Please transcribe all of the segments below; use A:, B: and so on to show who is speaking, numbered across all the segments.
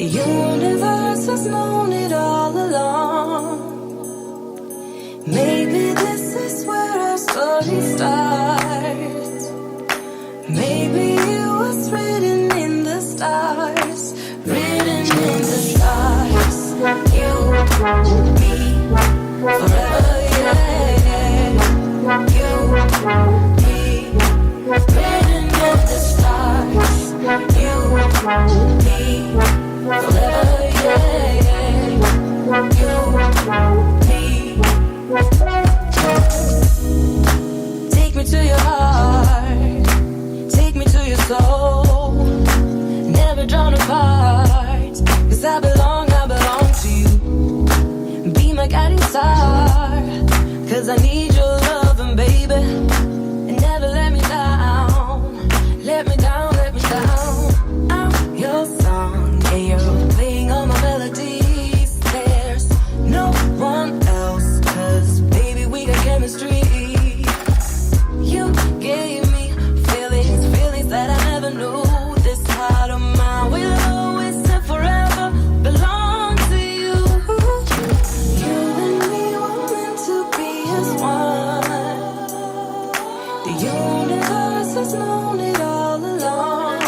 A: universe has known it all along. Maybe this is where our story starts. Maybe it was written in the stars. Written in the stars. You, me, forever, yeah. You, me, written in the stars. You, me, forever, yeah. You, me. Take me to your heart. Take me to your soul. Never drawn apart. 'Cause I belong to you. Be my guiding star. 'Cause I need your loving, baby. And never let me down. Let me down, let me down. I'm your song, and you're playing all my melodies. There's no one else, 'cause baby, we got chemistry. You gave me feelings that I never knew. This heart of mine will always and forever belong to you. You and me were meant to be as one. The universe has known it all along.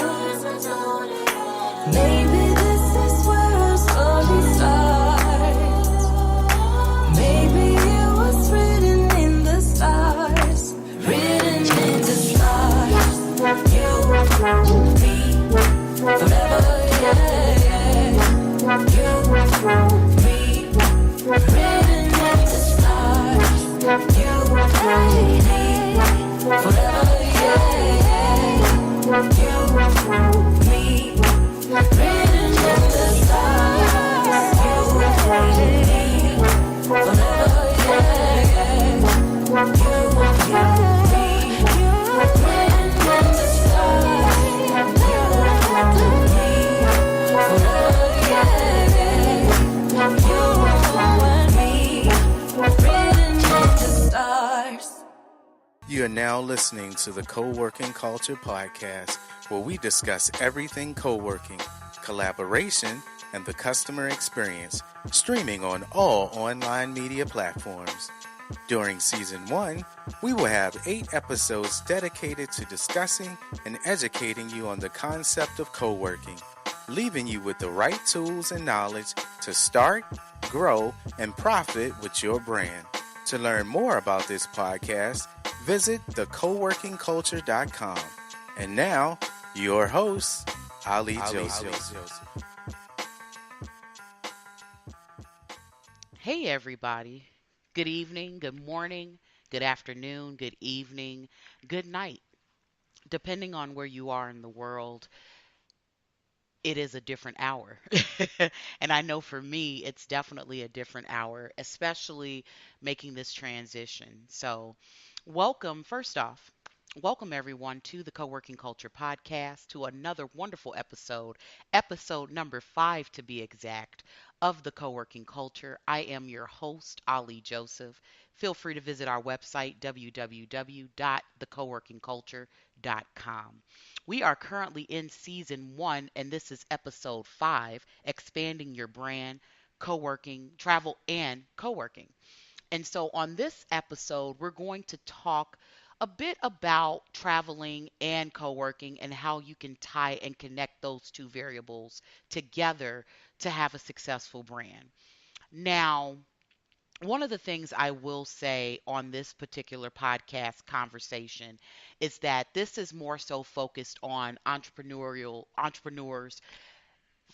A: Maybe this is where our story starts. Maybe it was written in the stars. Written in the stars. You, me, forever, yeah. You, me, written in the stars. You, me, forever, yeah. You, me, written in the stars. You, me, forever, yeah. You, me, written in the stars. You, me, forever, yeah. You, me, written in the stars.
B: You are now listening to the Coworking Culture Podcast, where we discuss everything co-working, collaboration, and the customer experience, streaming on all online media platforms. During Season 1, we will have 8 episodes dedicated to discussing and educating you on the concept of co-working, leaving you with the right tools and knowledge to start, grow, and profit with your brand. To learn more about this podcast, visit thecoworkingculture.com. And now, your host, Ali Joseph.
C: Hey, everybody. Good evening, good morning, good afternoon, good evening, good night. Depending on where you are in the world, it is a different hour. And I know for me, it's definitely a different hour, especially making this transition. So, welcome, first off. Welcome everyone to the Co-working Culture Podcast, to another wonderful episode number 5 to be exact, of the Co-working Culture. I am your host, Ali Joseph. Feel free to visit our website, www.thecoworkingculture.com. We are currently in season 1, and this is episode 5, expanding your brand, co-working, travel, and co-working. And so on this episode, we're going to talk a bit about traveling and co working and how you can tie and connect those two variables together to have a successful brand. Now, one of the things I will say on this particular podcast conversation is that this is more so focused on entrepreneurs,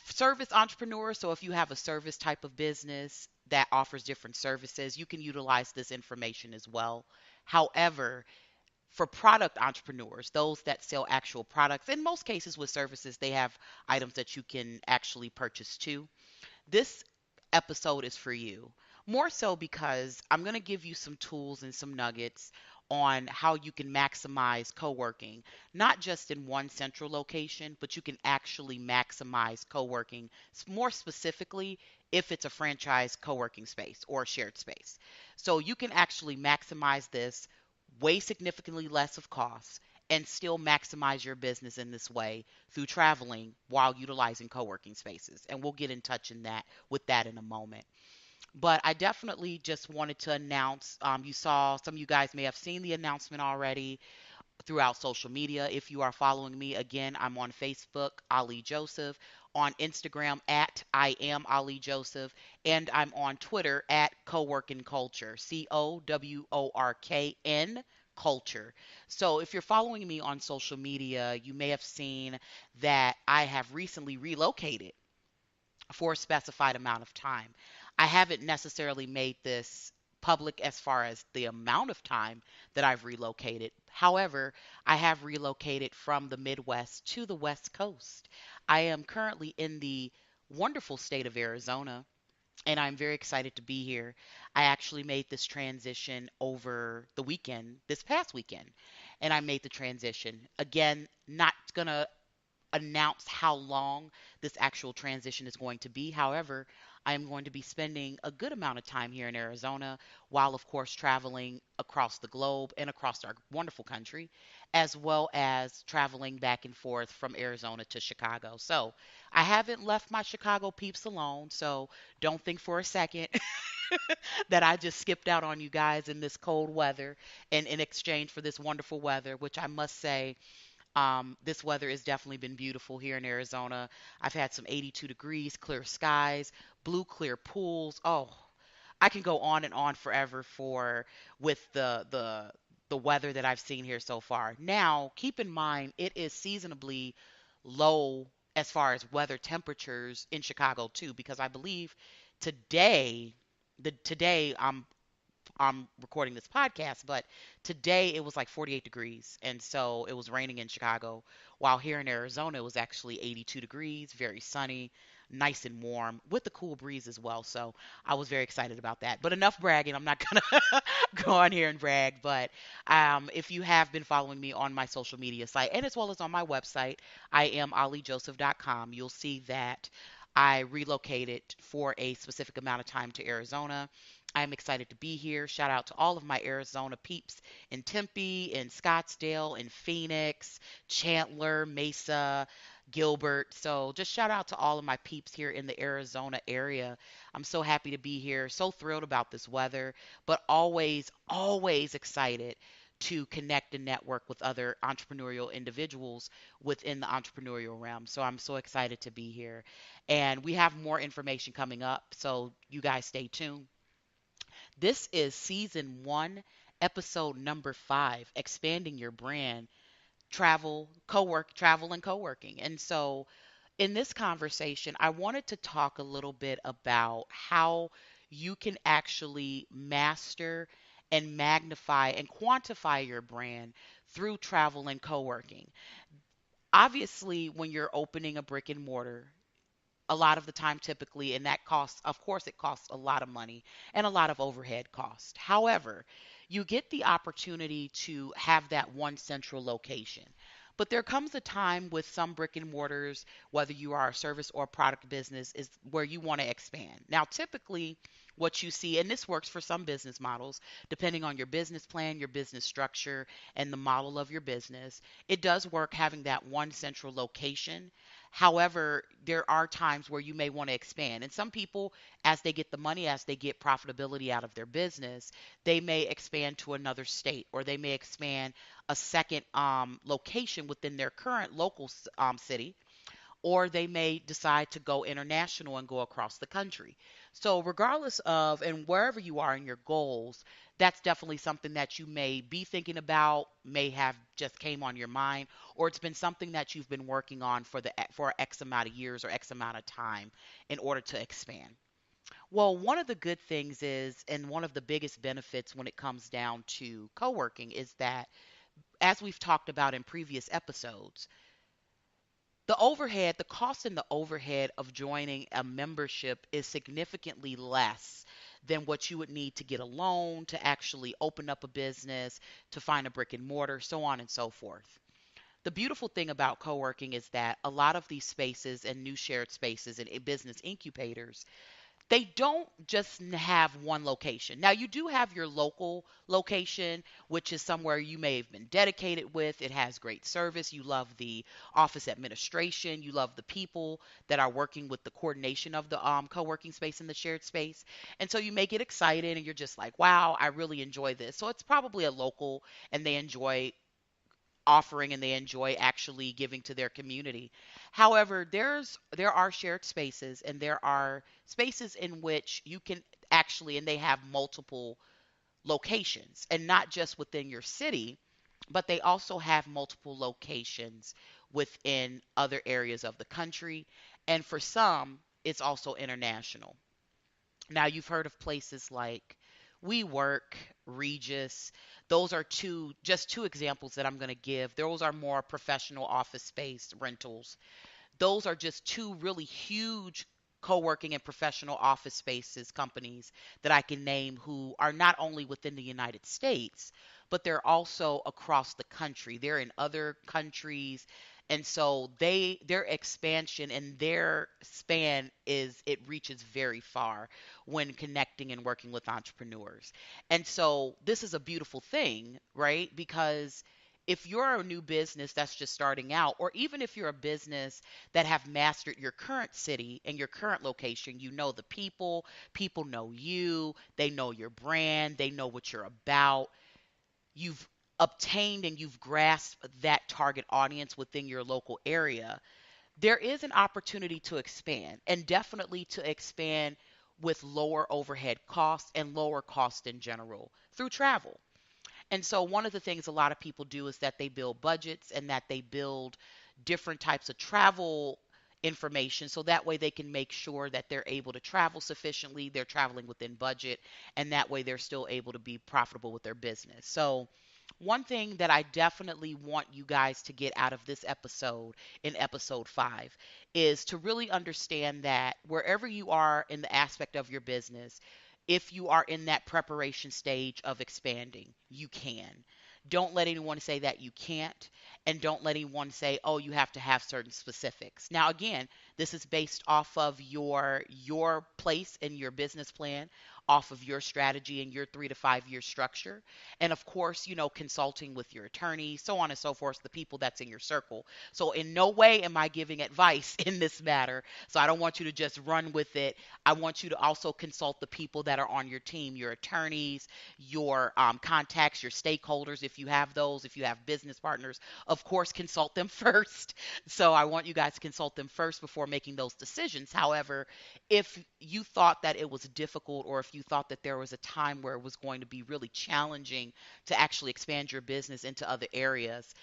C: service entrepreneurs. So if you have a service type of business that offers different services, you can utilize this information as well. However, for product entrepreneurs, those that sell actual products, in most cases with services, they have items that you can actually purchase too. This episode is for you. More so because I'm going to give you some tools and some nuggets on how you can maximize co working, not just in one central location, but you can actually maximize co working more specifically if it's a franchise co working space or a shared space. So you can actually maximize this way significantly less of costs and still maximize your business in this way through traveling while utilizing co-working spaces. And we'll get in touch in that with that in a moment. But I definitely just wanted to announce, you saw, some of you guys may have seen the announcement already throughout social media. If you are following me, again, I'm on Facebook, Ali Joseph, on Instagram at I am Ali Joseph, and I'm on Twitter at Coworking Culture, COWORKN Culture. So if you're following me on social media, you may have seen that I have recently relocated for a specified amount of time. I haven't necessarily made this public as far as the amount of time that I've relocated. However, I have relocated from the Midwest to the West Coast. I am currently in the wonderful state of Arizona, and I'm very excited to be here. I actually made this transition over the weekend, this past weekend, and I made the transition. Again, not going to announce how long this actual transition is going to be. However, I am going to be spending a good amount of time here in Arizona while, of course, traveling across the globe and across our wonderful country, as well as traveling back and forth from Arizona to Chicago. So I haven't left my Chicago peeps alone. So don't think for a second that I just skipped out on you guys in this cold weather and in exchange for this wonderful weather, which I must say this weather has definitely been beautiful here in Arizona. I've had some 82 degrees, clear skies, blue clear pools. Oh, I can go on and on forever for with the weather that I've seen here so far. Now, keep in mind it is seasonably low as far as weather temperatures in Chicago too, because I believe today, today I'm recording this podcast, but today it was like 48 degrees. And so it was raining in Chicago, while here in Arizona it was actually 82 degrees, very sunny, nice and warm with the cool breeze as well. So I was very excited about that. But enough bragging. I'm not going to go on here and brag. But if you have been following me on my social media site and as well as on my website, I am olijoseph.com, you'll see that I relocated for a specific amount of time to Arizona. I'm excited to be here. Shout out to all of my Arizona peeps in Tempe, in Scottsdale, in Phoenix, Chandler, Mesa, Gilbert. So just shout out to all of my peeps here in the Arizona area. I'm so happy to be here. So thrilled about this weather, but always, always excited to connect and network with other entrepreneurial individuals within the entrepreneurial realm. So I'm so excited to be here. And we have more information coming up. So you guys stay tuned. This is season one, episode number 5, expanding your brand, travel and co-working. And so in this conversation, I wanted to talk a little bit about how you can actually master and magnify and quantify your brand through travel and co-working. Obviously, when you're opening a brick and mortar, a lot of the time typically, and that costs, of course it costs a lot of money and a lot of overhead cost. However, you get the opportunity to have that one central location. But there comes a time with some brick and mortars, whether you are a service or product business, is where you want to expand. Now typically what you see, and this works for some business models depending on your business plan, your business structure, and the model of your business, it does work having that one central location. However, there are times where you may want to expand. And some people, as they get the money, as they get profitability out of their business, they may expand to another state, or they may expand a second location within their current local city, or they may decide to go international and go across the country. So, regardless of and wherever you are in your goals, that's definitely something that you may be thinking about, may have just came on your mind, or it's been something that you've been working on for X amount of years or X amount of time in order to expand. Well, one of the good things is, and one of the biggest benefits when it comes down to co-working is that, as we've talked about in previous episodes, the cost and the overhead of joining a membership is significantly less than what you would need to get a loan, to actually open up a business, to find a brick and mortar, so on and so forth. The beautiful thing about co-working is that a lot of these spaces and new shared spaces and business incubators They don't just have one location. Now, you do have your local location, which is somewhere you may have been dedicated with. It has great service. You love the office administration. You love the people that are working with the coordination of the co working space and the shared space. And so you may get excited and you're just like, wow, I really enjoy this. So it's probably a local and they enjoy offering and they enjoy actually giving to their community. However, there are shared spaces and there are spaces in which you can actually and they have multiple locations and not just within your city, but they also have multiple locations within other areas of the country and for some it's also international. Now, you've heard of places like WeWork, Regis. Those are just two examples that I'm going to give. Those are more professional office space rentals. Those are just two really huge co-working and professional office spaces companies that I can name who are not only within the United States, but they're also across the country. They're in other countries. And so their expansion and their span is it reaches very far when connecting and working with entrepreneurs. And so this is a beautiful thing, right? Because if you're a new business that's just starting out, or even if you're a business that have mastered your current city and your current location, you know the people know you, they know your brand, they know what you're about. You've obtained and you've grasped that target audience within your local area. There is an opportunity to expand and definitely to expand with lower overhead costs and lower cost in general through travel. And so one of the things a lot of people do is that they build budgets and that they build different types of travel information so that way they can make sure that they're able to travel sufficiently, they're traveling within budget, and that way they're still able to be profitable with their business. So one thing that I definitely want you guys to get out of this episode in episode 5 is to really understand that wherever you are in the aspect of your business, if you are in that preparation stage of expanding, you can. Don't let anyone say that you can't, and don't let anyone say, "Oh, you have to have certain specifics." Now, again, this is based off of your place in your business plan, off of your strategy and your 3 to 5 year structure, and of course, consulting with your attorney, so on and so forth, the people that's in your circle. So, in no way am I giving advice in this matter. So, I don't want you to just run with it. I want you to also consult the people that are on your team, your attorneys, your contacts, your stakeholders, if you have those, if you have business partners, of course, consult them first. So I want you guys to consult them first before making those decisions. However, if you thought that it was difficult or if you thought that there was a time where it was going to be really challenging to actually expand your business into other areas,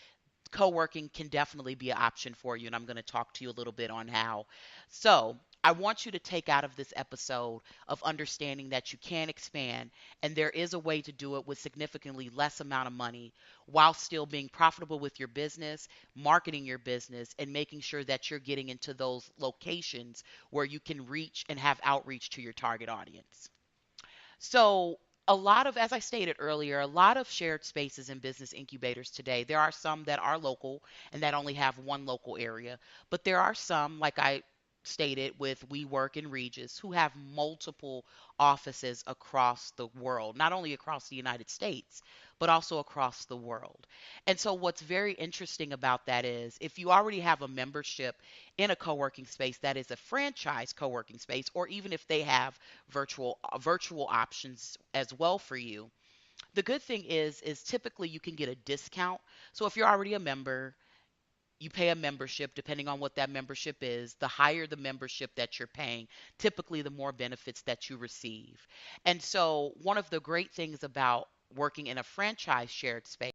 C: co-working can definitely be an option for you, and I'm going to talk to you a little bit on how. So I want you to take out of this episode of understanding that you can expand and there is a way to do it with significantly less amount of money while still being profitable with your business, marketing your business, and making sure that you're getting into those locations where you can reach and have outreach to your target audience. So, a lot of, as I stated earlier, a lot of shared spaces and business incubators today, there are some that are local and that only have one local area, but there are some, like I stated with WeWork and Regis, who have multiple offices across the world, not only across the United States, but also across the world. And so, what's very interesting about that is if you already have a membership in a co working space that is a franchise co working space, or even if they have virtual options as well for you. The good thing is typically you can get a discount. So if you're already a member, you pay a membership depending on what that membership is. The higher the membership that you're paying, typically the more benefits that you receive. And so one of the great things about working in a franchise shared space